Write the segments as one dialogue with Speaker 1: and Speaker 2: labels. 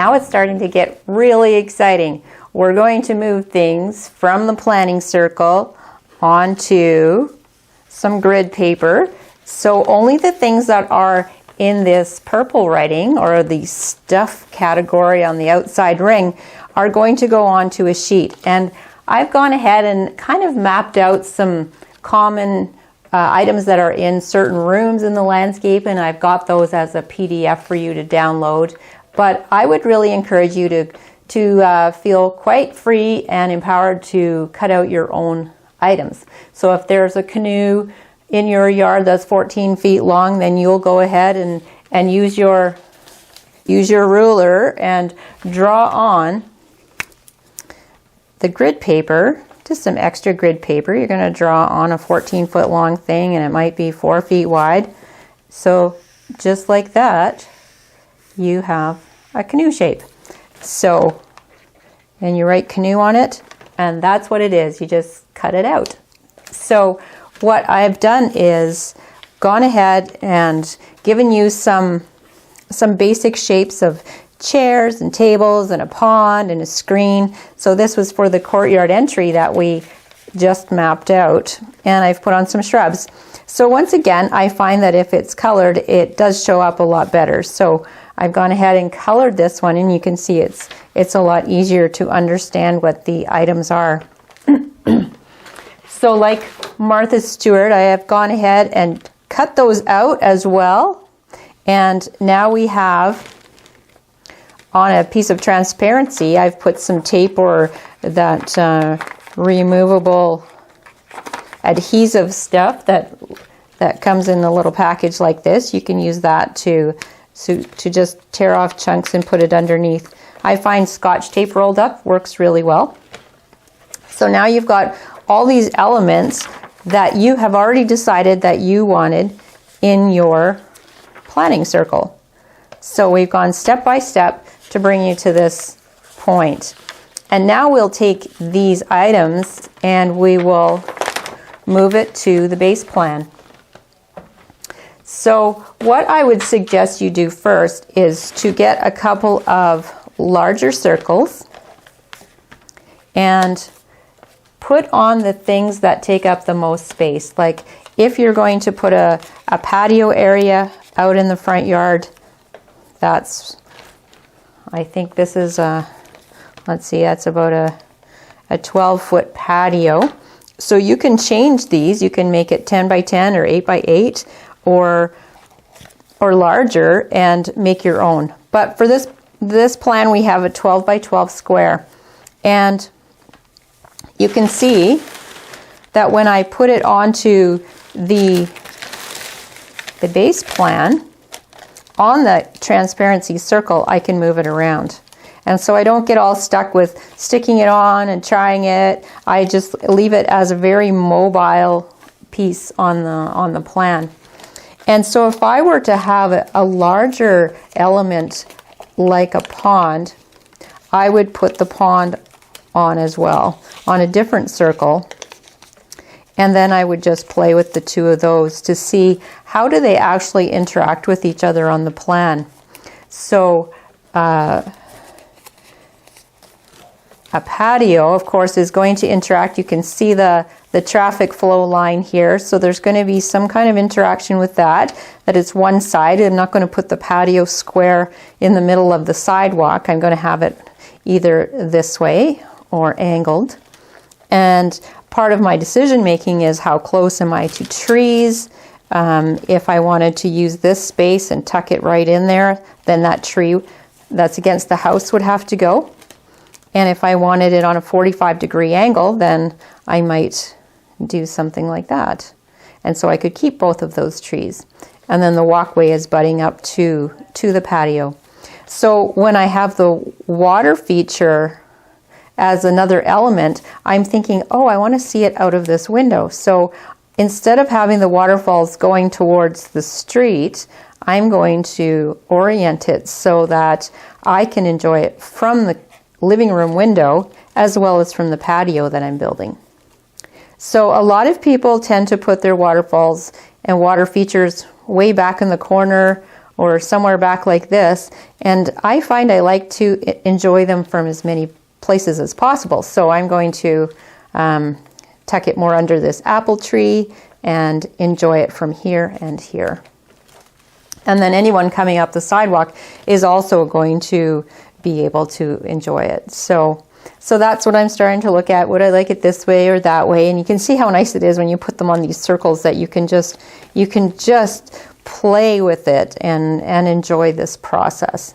Speaker 1: Now it's starting to get really exciting. We're going to move things from the planning circle onto some grid paper. So only the things that are in this purple writing, or the stuff category on the outside ring, are going to go onto a sheet. And I've gone ahead and kind of mapped out some common items that are in certain rooms in the landscape, and I've got those as a PDF for you to download. But I would really encourage you to feel quite free and empowered to cut out your own items. So if there's a canoe in your yard that's 14 feet long, then you'll go ahead and use your ruler and draw on the grid paper, just some extra grid paper. You're going to draw on a 14-foot long thing, and it might be 4 feet wide. So just like that, you have a canoe shape. So, and you write canoe on it, and that's what it is. You just cut it out. So what I've done is gone ahead and given you some basic shapes of chairs and tables and a pond and a screen. So this was for the courtyard entry that we just mapped out, and I've put on some shrubs. So once again, I find that if it's colored, it does show up a lot better. So I've gone ahead and colored this one, and you can see it's a lot easier to understand what the items are. So like Martha Stewart, I have gone ahead and cut those out as well. And now we have, on a piece of transparency, I've put some tape or that removable adhesive stuff that comes in a little package like this. You can use that to just tear off chunks and put it underneath. I find Scotch tape rolled up works really well. So now you've got all these elements that you have already decided that you wanted in your planning circle. So we've gone step by step to bring you to this point. And now we'll take these items and we will move it to the base plan. So what I would suggest you do first is to get a couple of larger circles and put on the things that take up the most space. Like if you're going to put a patio area out in the front yard, I think this is let's see, that's about a 12-foot patio. So you can change these. You can make it 10 by 10 or 8 by 8 or larger and make your own. But for this plan, we have a 12 by 12 square. And you can see that when I put it onto the base plan, on the transparency circle, I can move it around. And so I don't get all stuck with sticking it on and trying it. I just leave it as a very mobile piece on the plan. And so if I were to have a larger element like a pond, I would put the pond on as well, on a different circle. And then I would just play with the two of those to see how do they actually interact with each other on the plan. So a patio, of course, is going to interact. You can see the traffic flow line here. So there's going to be some kind of interaction with that it's one side. I'm not going to put the patio square in the middle of the sidewalk. I'm going to have it either this way or angled. And part of my decision making is how close am I to trees. If I wanted to use this space and tuck it right in there, then that tree that's against the house would have to go. And if I wanted it on a 45-degree angle, then I might do something like that. And so I could keep both of those trees. And then the walkway is butting up to the patio. So when I have the water feature as another element, I'm thinking, oh, I want to see it out of this window. So instead of having the waterfalls going towards the street, I'm going to orient it so that I can enjoy it from the living room window as well as from the patio that I'm building. So a lot of people tend to put their waterfalls and water features way back in the corner or somewhere back like this. And I find I like to enjoy them from as many places as possible. So I'm going to tuck it more under this apple tree and enjoy it from here and here. And then anyone coming up the sidewalk is also going to be able to enjoy it. So that's what I'm starting to look at. Would I like it this way or that way? And you can see how nice it is when you put them on these circles, that you can just play with it and enjoy this process.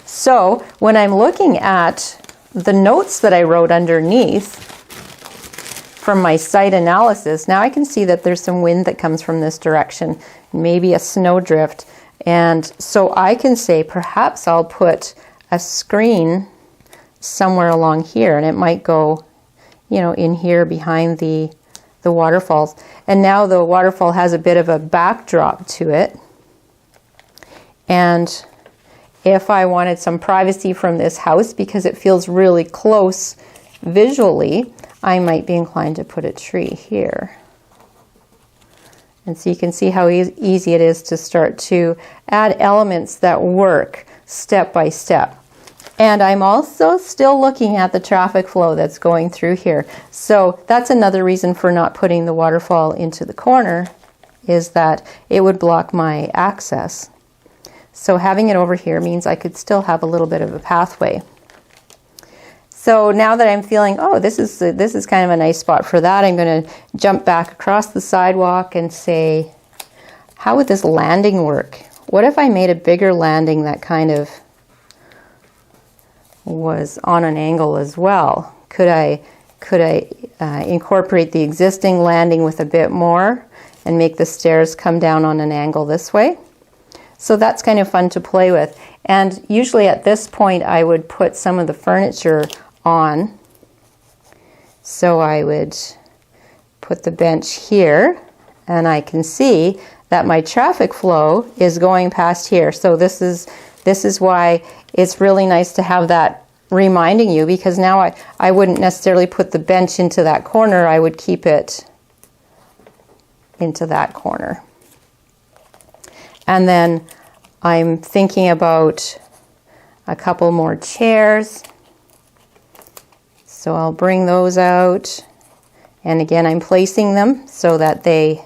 Speaker 1: So when I'm looking at the notes that I wrote underneath from my site analysis, now I can see that there's some wind that comes from this direction, maybe a snowdrift. And so I can say perhaps I'll put a screen somewhere along here, and it might go, in here behind the waterfalls. And now the waterfall has a bit of a backdrop to it. And if I wanted some privacy from this house because it feels really close visually, I might be inclined to put a tree here. And so you can see how easy it is to start to add elements that work step by step. And I'm also still looking at the traffic flow that's going through here. So that's another reason for not putting the waterfall into the corner, is that it would block my access. So having it over here means I could still have a little bit of a pathway. So now that I'm feeling, this is kind of a nice spot for that, I'm going to jump back across the sidewalk and say, how would this landing work? What if I made a bigger landing that kind of was on an angle as well? Could I incorporate the existing landing with a bit more and make the stairs come down on an angle this way? So that's kind of fun to play with. And usually at this point I would put some of the furniture on. So I would put the bench here, and I can see that my traffic flow is going past here. So this is why it's really nice to have that reminding you, because now I wouldn't necessarily put the bench into that corner. I would keep it into that corner. And then I'm thinking about a couple more chairs. So I'll bring those out. And again, I'm placing them so that they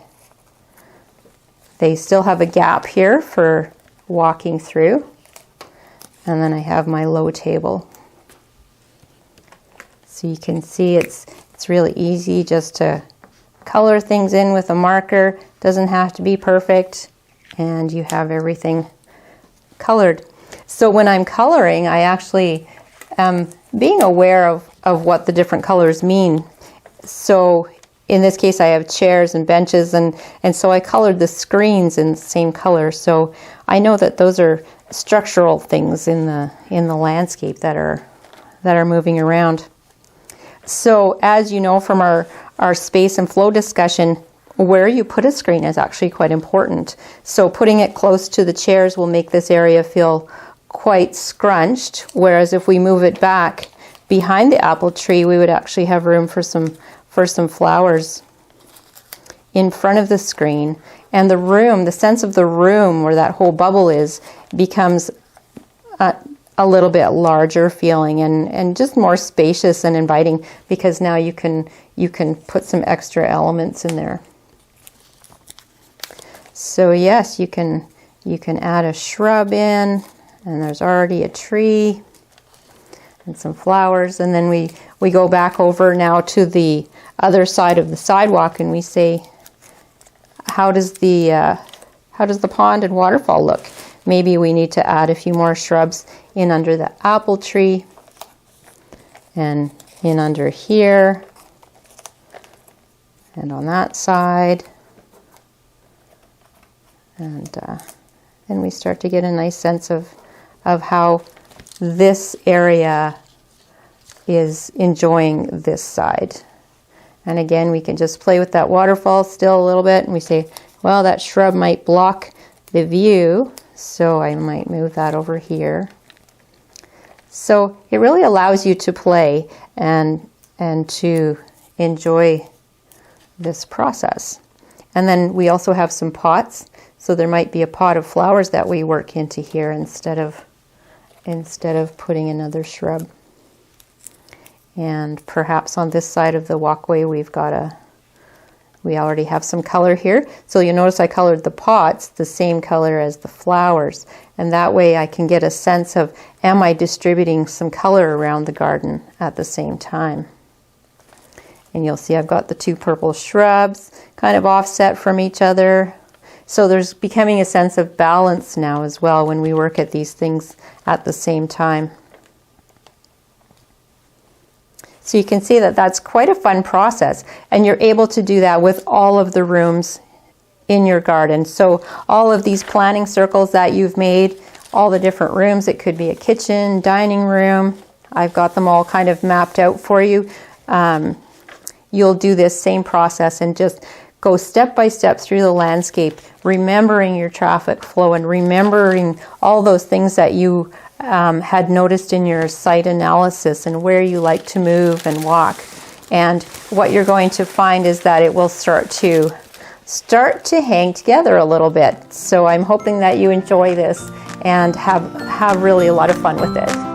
Speaker 1: still have a gap here for walking through. And then I have my low table. So you can see it's really easy just to color things in with a marker. Doesn't have to be perfect, and you have everything colored. So when I'm coloring, I actually am being aware of what the different colors mean. So in this case I have chairs and benches, and so I colored the screens in the same color. So I know that those are structural things in the landscape that are moving around. So as you know from our space and flow discussion, where you put a screen is actually quite important. So putting it close to the chairs will make this area feel quite scrunched, whereas if we move it back behind the apple tree, we would actually have room for some flowers in front of the screen. And the sense of the room where that whole bubble is, becomes a little bit larger feeling and just more spacious and inviting, because now you can put some extra elements in there. So yes, you can add a shrub in, and there's already a tree and some flowers, and then we go back over now to the other side of the sidewalk, and we say, how does the pond and waterfall look? Maybe we need to add a few more shrubs in under the apple tree and in under here and on that side. And then we start to get a nice sense of how this area is enjoying this side. And again, we can just play with that waterfall still a little bit, and we say, well, that shrub might block the view, so I might move that over here. So it really allows you to play and to enjoy this process. And then we also have some pots. So there might be a pot of flowers that we work into here instead of putting another shrub. And perhaps on this side of the walkway we already have some color here. So you'll notice I colored the pots the same color as the flowers. And that way I can get a sense of, am I distributing some color around the garden at the same time? And you'll see I've got the two purple shrubs kind of offset from each other. So there's becoming a sense of balance now as well when we work at these things at the same time. So you can see that that's quite a fun process, and you're able to do that with all of the rooms in your garden. So all of these planting circles that you've made, all the different rooms, it could be a kitchen, dining room, I've got them all kind of mapped out for you. You'll do this same process and just go step by step through the landscape, remembering your traffic flow and remembering all those things that you had noticed in your site analysis and where you like to move and walk. And what you're going to find is that it will start to hang together a little bit. So I'm hoping that you enjoy this and have really a lot of fun with it.